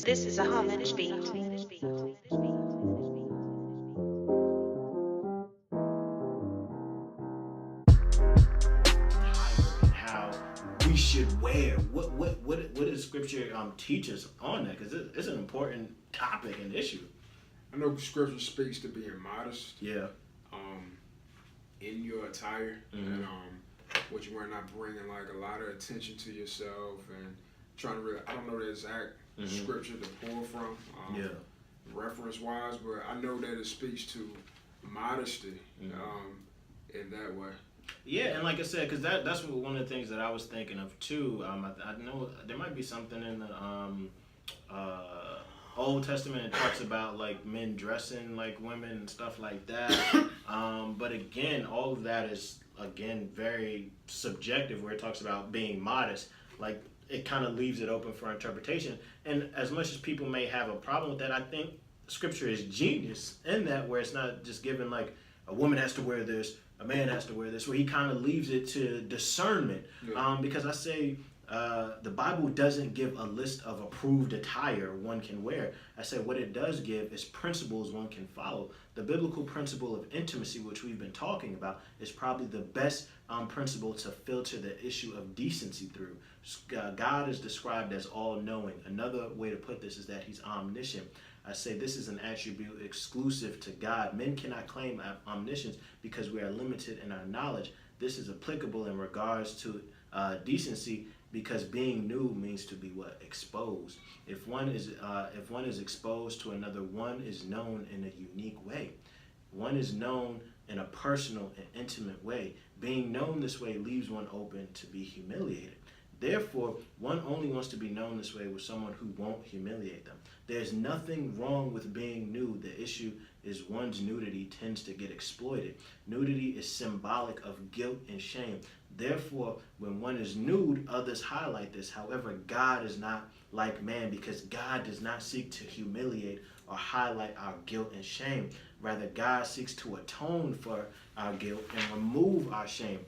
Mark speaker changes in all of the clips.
Speaker 1: This is a homage beat.
Speaker 2: And how we should wear. What does Scripture teach us on that? Because it's an important topic and issue.
Speaker 3: I know Scripture speaks to being modest.
Speaker 2: Yeah.
Speaker 3: Um, in your attire and what you wear, not bringing like a lot of attention to yourself and trying to really. I don't know the exact scripture to pull from. Reference wise, but I know that it speaks to modesty in that way.
Speaker 2: Yeah, and like I said, because that's one of the things that I was thinking of too. I know there might be something in the Old Testament that talks about like men dressing like women and stuff like that. But again, all of that is again very subjective, where it talks about being modest. Like it kind of leaves it open for interpretation. And as much as people may have a problem with that, I think Scripture is genius in that, where it's not just given like a woman has to wear this, a man has to wear this, where he kind of leaves it to discernment. Because I say the Bible doesn't give a list of approved attire one can wear. I say what it does give is principles one can follow. The biblical principle of intimacy, which we've been talking about, is probably the best principle to filter the issue of decency through. God is described as all-knowing. Another way to put this is that he's omniscient. I say this is an attribute exclusive to God. Men cannot claim omniscience because we are limited in our knowledge. This is applicable in regards to decency, because being nude means to be exposed. If one is exposed to another, one is known in a unique way. One is known in a personal and intimate way. Being known this way leaves one open to be humiliated. Therefore, one only wants to be known this way with someone who won't humiliate them. There's nothing wrong with being nude. The issue is one's nudity tends to get exploited. Nudity is symbolic of guilt and shame. Therefore, when one is nude, others highlight this. However, God is not like man, because God does not seek to humiliate or highlight our guilt and shame. Rather, God seeks to atone for our guilt and remove our shame.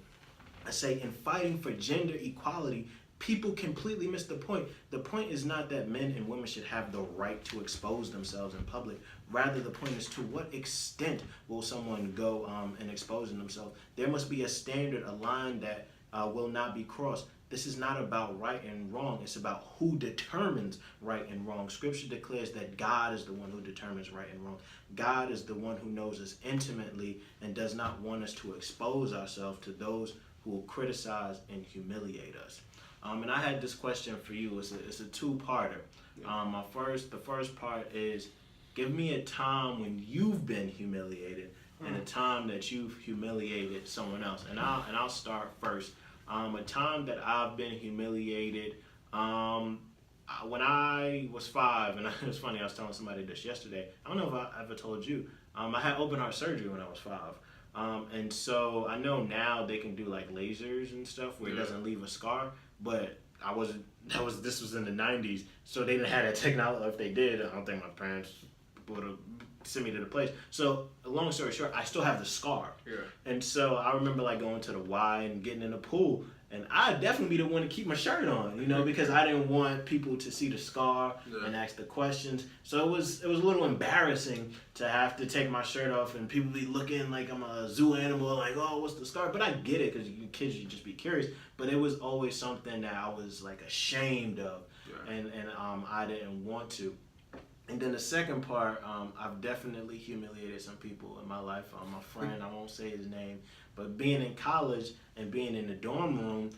Speaker 2: I say in fighting for gender equality, people completely miss the point. The point is not that men and women should have the right to expose themselves in public. Rather, the point is to what extent will someone go in exposing themselves. There must be a standard, a line that will not be crossed. This is not about right and wrong. It's about who determines right and wrong. Scripture declares that God is the one who determines right and wrong. God is the one who knows us intimately and does not want us to expose ourselves to those who will criticize and humiliate us. And I had this question for you. It's a two-parter. The first part is, give me a time when you've been humiliated and a time that you've humiliated someone else. And I'll start first. A time that I've been humiliated. When I was 5, and it was funny, I was telling somebody this yesterday. I don't know if I ever told you. I had open heart surgery when I was 5. And so I know now they can do like lasers and stuff where it doesn't leave a scar, but this was in the 90s, so they didn't have that technology. If they did, I don't think my parents would have sent me to the place. So long story short, I still have the scar. And so I remember like going to the Y and getting in the pool, and I'd definitely be the one to keep my shirt on, because I didn't want people to see the scar and ask the questions. So it was a little embarrassing to have to take my shirt off and people be looking like I'm a zoo animal, like, oh, what's the scar? But I get it, because kids, you just be curious. But it was always something that I was like ashamed of, and I didn't want to. And then the second part, I've definitely humiliated some people in my life. My friend, I won't say his name, but being in college and being in the dorm room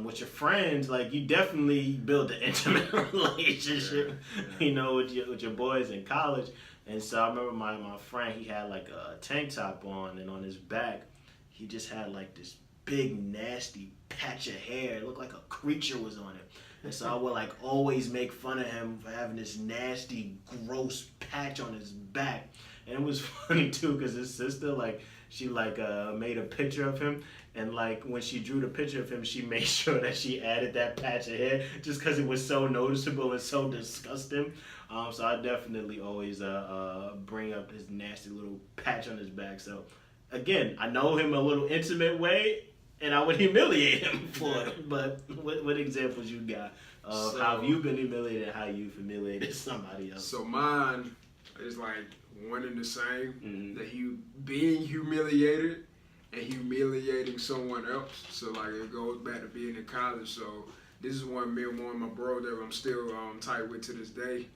Speaker 2: with your friends, like you definitely build an intimate relationship, with your boys in college. And so I remember my friend, he had like a tank top on, and on his back, he just had like this big nasty patch of hair. It looked like a creature was on it. And so I would like always make fun of him for having this nasty, gross patch on his back. And it was funny too, because his sister, she made a picture of him, and like when she drew the picture of him, she made sure that she added that patch of hair just because it was so noticeable and so disgusting. So I definitely always bring up his nasty little patch on his back. So again, I know him a little intimate way, and I would humiliate him for it. But what examples you got of how you've been humiliated and how you've humiliated somebody else.
Speaker 3: So mine is like one and the same.
Speaker 2: Mm-hmm.
Speaker 3: That being humiliated and humiliating someone else. So like it goes back to being in college. So this is one of my bros that I'm still tight with to this day.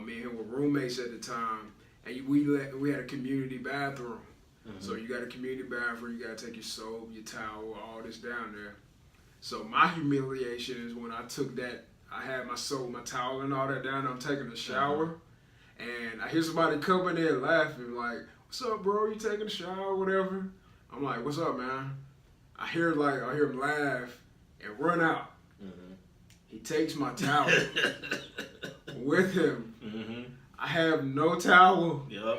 Speaker 3: Me and him were roommates at the time, and we had a community bathroom. Mm-hmm. So you got a community bathroom, you got to take your soap, your towel, all this down there. So my humiliation is when I took that, I had my soap, my towel and all that down there, I'm taking a shower, and I hear somebody coming in laughing like, "What's up, bro? You taking a shower, whatever?" I'm like, "What's up, man?" I hear him laugh and run out. Mm-hmm. He takes my towel with him. Mm-hmm. I have no towel.
Speaker 2: Yep.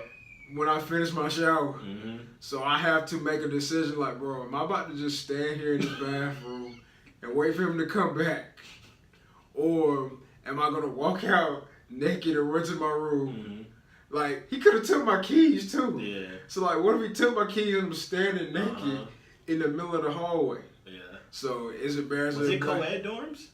Speaker 3: When I finish my shower.
Speaker 2: Mm-hmm.
Speaker 3: So I have to make a decision like, bro, am I about to just stand here in this bathroom and wait for him to come back? Or am I going to walk out naked and run to my room? Mm-hmm. Like, he could have took my keys too.
Speaker 2: Yeah.
Speaker 3: So like, what if he took my keys and I'm standing naked in the middle of the hallway?
Speaker 2: Yeah.
Speaker 3: So it's embarrassing.
Speaker 2: Was it co-ed dorms?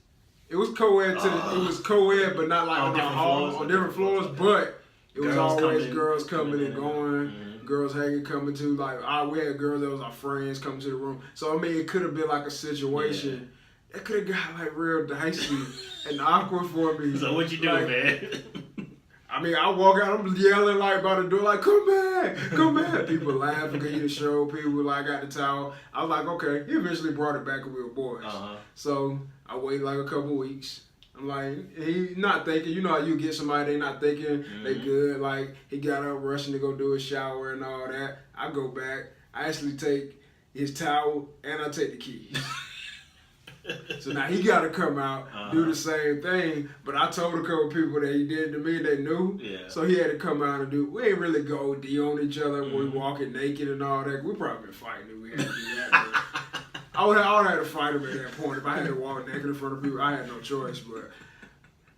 Speaker 3: It was co-ed it was co-ed, but not like on different floors, but it was always girls coming and going, mm-hmm. girls hanging, coming to, like, we had girls that was our friends coming to the room. So, I mean, it could have been like a situation that could have got, like, real dicey and awkward for me.
Speaker 2: So, what you do, like, man?
Speaker 3: I mean, I walk out, I'm yelling, like, by the door, like, come back. People laughing because you show people, like, I got the towel. I was like, okay. He eventually brought it back and we were boys. Uh-huh. So, I waited, like, a couple weeks. I'm like, he not thinking, you know how you get somebody, they not thinking, mm-hmm. they good, like, he got up rushing to go do a shower and all that. I go back, I actually take his towel, and I take the keys. So now he got to come out, do the same thing, but I told a couple people that he did to me, they knew, so he had to come out and do, we ain't really go OD on each other when we walking naked and all that. We probably been fighting if we had to do that. I would have had to fight him at that point. If I had to walk naked in front of people, I had no choice.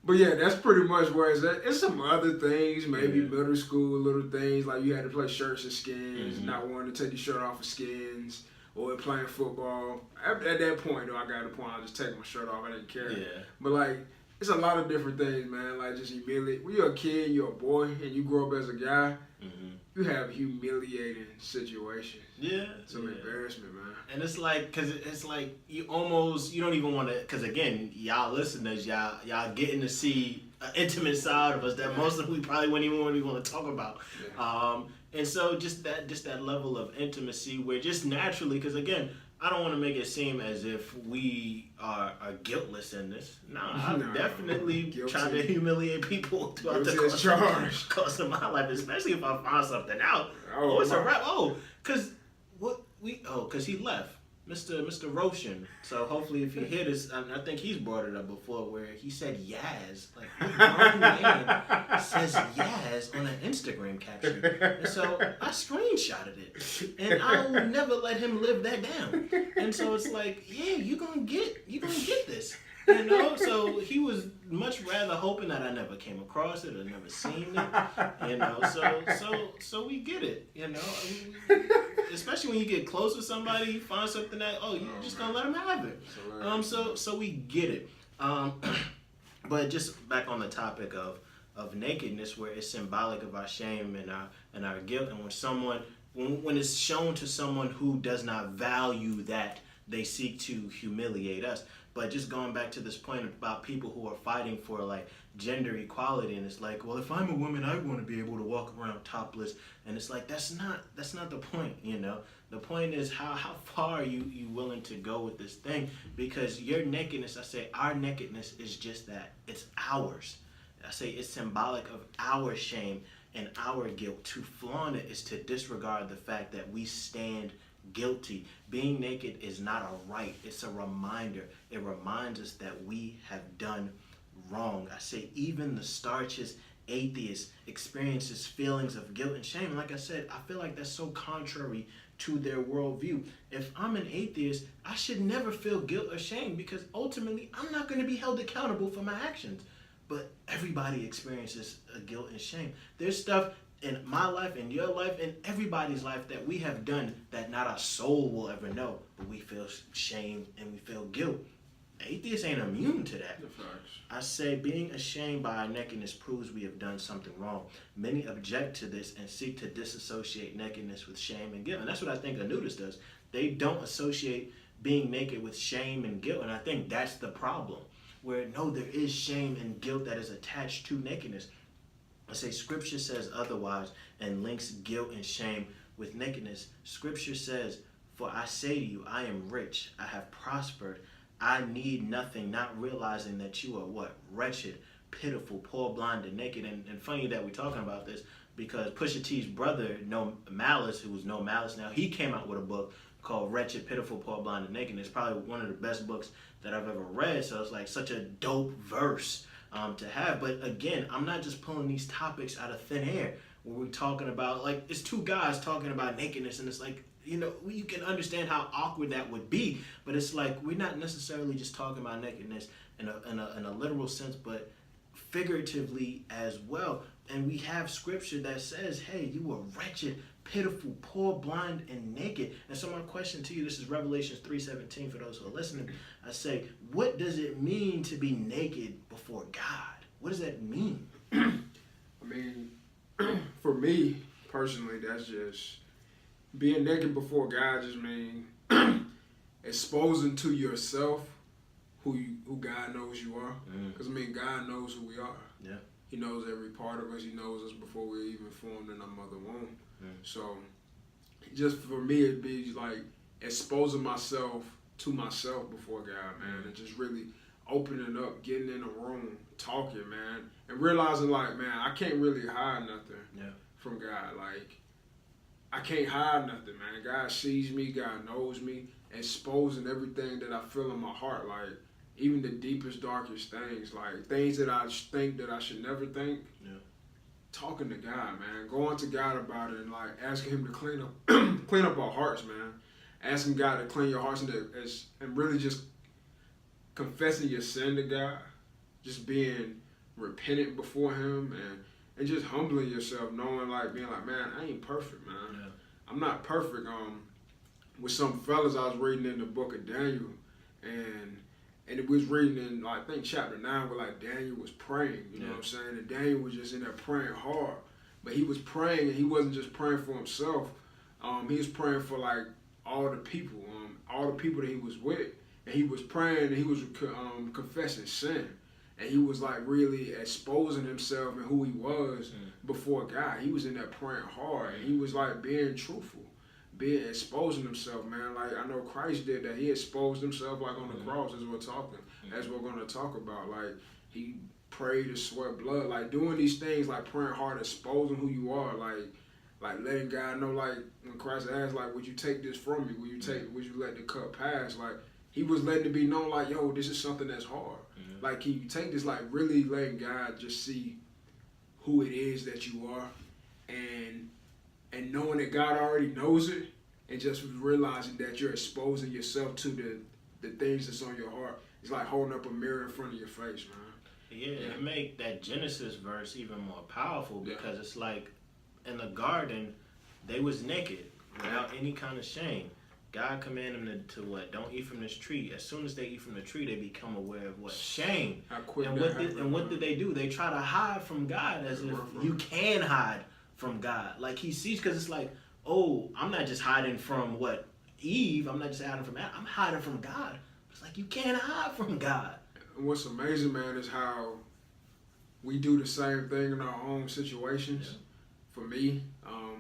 Speaker 3: But yeah, that's pretty much where it's at. It's some other things, maybe middle school little things, like you had to play shirts and skins, mm-hmm. not wanting to take your shirt off of skins, or playing football. At that point, though, I got to the point I just take my shirt off. I didn't care. Yeah. But like, it's a lot of different things, man. Like just humiliate. When you're a kid, you're a boy, and you grow up as a guy, mm-hmm. you have humiliating situations.
Speaker 2: Yeah.
Speaker 3: Some embarrassment, man.
Speaker 2: And it's like, cause it's like you don't even want to, cause again, y'all listeners, y'all getting to see an intimate side of us that most of we probably wouldn't even really want to talk about. Yeah. And so just that level of intimacy where just naturally, cause again, I don't want to make it seem as if we are guiltless in this. No, I've definitely tried to humiliate people throughout the course of my life, especially if I find something out. Oh, it's a wrap. Because he left, Mr. Roshan. So hopefully if you hear this, I think he's brought it up before where he said Yaz. Like, what grown man says Yaz on an Instagram caption? And so I screenshotted it. And I will never let him live that down. And so it's like, yeah, you're gonna get this. You know, so he was much rather hoping that I never came across it or never seen it. You know, so we get it. You know, especially when you get close with somebody, you find something that you're just gonna let them have it. So we get it. But just back on the topic of nakedness, where it's symbolic of our shame and our guilt, and when it's shown to someone who does not value that, they seek to humiliate us. But just going back to this point about people who are fighting for like gender equality, and it's like, well, if I'm a woman, I want to be able to walk around topless, and it's like that's not the point, you know. The point is how far are you willing to go with this thing, because your nakedness, I say our nakedness is just that, it's ours. I say it's symbolic of our shame and our guilt. To flaunt it is to disregard the fact that we stand guilty. Being naked is not a right, it's a reminder. It reminds us that we have done wrong. I say even the starchest atheist experiences feelings of guilt and shame. And like I said, I feel like that's so contrary to their worldview. If I'm an atheist, I should never feel guilt or shame, because ultimately I'm not going to be held accountable for my actions. But everybody experiences a guilt and shame. There's stuff in my life, in your life, in everybody's life that we have done that not our soul will ever know, but we feel shame and we feel guilt. Atheists ain't immune to that.
Speaker 3: The facts.
Speaker 2: I say being ashamed by our nakedness proves we have done something wrong. Many object to this and seek to disassociate nakedness with shame and guilt. And that's what I think a nudist does. They don't associate being naked with shame and guilt. And I think that's the problem. Where no, there is shame and guilt that is attached to nakedness. I say scripture says otherwise and links guilt and shame with nakedness. Scripture says, "For I say to you, I am rich, I have prospered, I need nothing," not realizing that you are what? Wretched, pitiful, poor, blind, and naked. And funny that we're talking about this because Pusha T's brother, No Malice, who was No Malice now, he came out with a book called Wretched, Pitiful, Poor, Blind, and Naked. It's probably one of the best books that I've ever read. So it's like such a dope verse to have. But again, I'm not just pulling these topics out of thin air where we're talking about, like, it's two guys talking about nakedness, and it's like, you know, you can understand how awkward that would be, but it's like we're not necessarily just talking about nakedness in a literal sense, but figuratively as well. And we have scripture that says, hey, you were wretched, pitiful, poor, blind, and naked. And so my question to you, this is Revelation 3:17 for those who are listening. I say, what does it mean to be naked before God? What does that mean?
Speaker 3: I mean, for me personally, that's just being naked before God just mean exposing to yourself who God knows you are. Because I mean, God knows who we are.
Speaker 2: Yeah.
Speaker 3: He knows every part of us. He knows us before we're even formed in our mother womb. So just for me, it'd be like exposing myself to myself before God, man, and just really opening up, getting in a room, talking, man, and realizing like, man, I can't really hide nothing from God. Like, I can't hide nothing, man. God sees me. God knows me. Exposing everything that I feel in my heart, like even the deepest, darkest things, like things that I think that I should never think. Talking to God, man. Going to God about it and like asking Him to clean up our hearts, man. Asking God to clean your hearts and really just confessing your sin to God. Just being repentant before Him and just humbling yourself, knowing like being like, man, I ain't perfect, man. I'm not perfect. With some fellas I was reading in the book of Daniel, and it was reading in like, I think chapter 9 where like Daniel was praying, you know what I'm saying? And Daniel was just in there praying hard. But he was praying and he wasn't just praying for himself. He was praying for like all the people that he was with. And he was praying and he was confessing sin. And he was like really exposing himself and who he was before God. He was in there praying hard and he was like being truthful. Exposing himself, man. Like I know Christ did that. He exposed himself like on the cross as we're going to talk about. Like he prayed and sweat blood. Like doing these things, like praying hard, exposing who you are, like letting God know, like when Christ asked, like, would you take this from me? Would you let the cup pass? Like he was letting it be known, like, yo, this is something that's hard. Like can you take this, like really letting God just see who it is that you are and knowing that God already knows it, and just realizing that you're exposing yourself to the things that's on your heart. It's like holding up a mirror in front of your face, man.
Speaker 2: Yeah, it make that Genesis verse even more powerful because it's like in the garden, they was naked without any kind of shame. God commanded them to what? Don't eat from this tree. As soon as they eat from the tree, they become aware of what? Shame. And what did they do? They try to hide from God as if you can hide from God. Like he sees, because it's like, oh, I'm not just hiding from what? Eve. I'm not just hiding from Adam. I'm hiding from God. It's like you can't hide from God.
Speaker 3: And what's amazing, man, is how we do the same thing in our own situations. For me,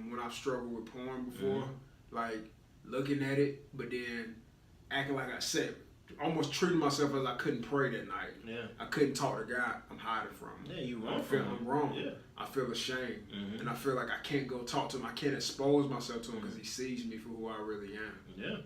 Speaker 3: when I've struggled with porn before, like looking at it, but then acting like I said, almost treating myself as I couldn't pray that night. I couldn't talk to God. I'm hiding from him.
Speaker 2: You wrong.
Speaker 3: I'm wrong. I feel ashamed. And I feel like I can't go talk to him. I can't expose myself to him because he sees me for who I really am.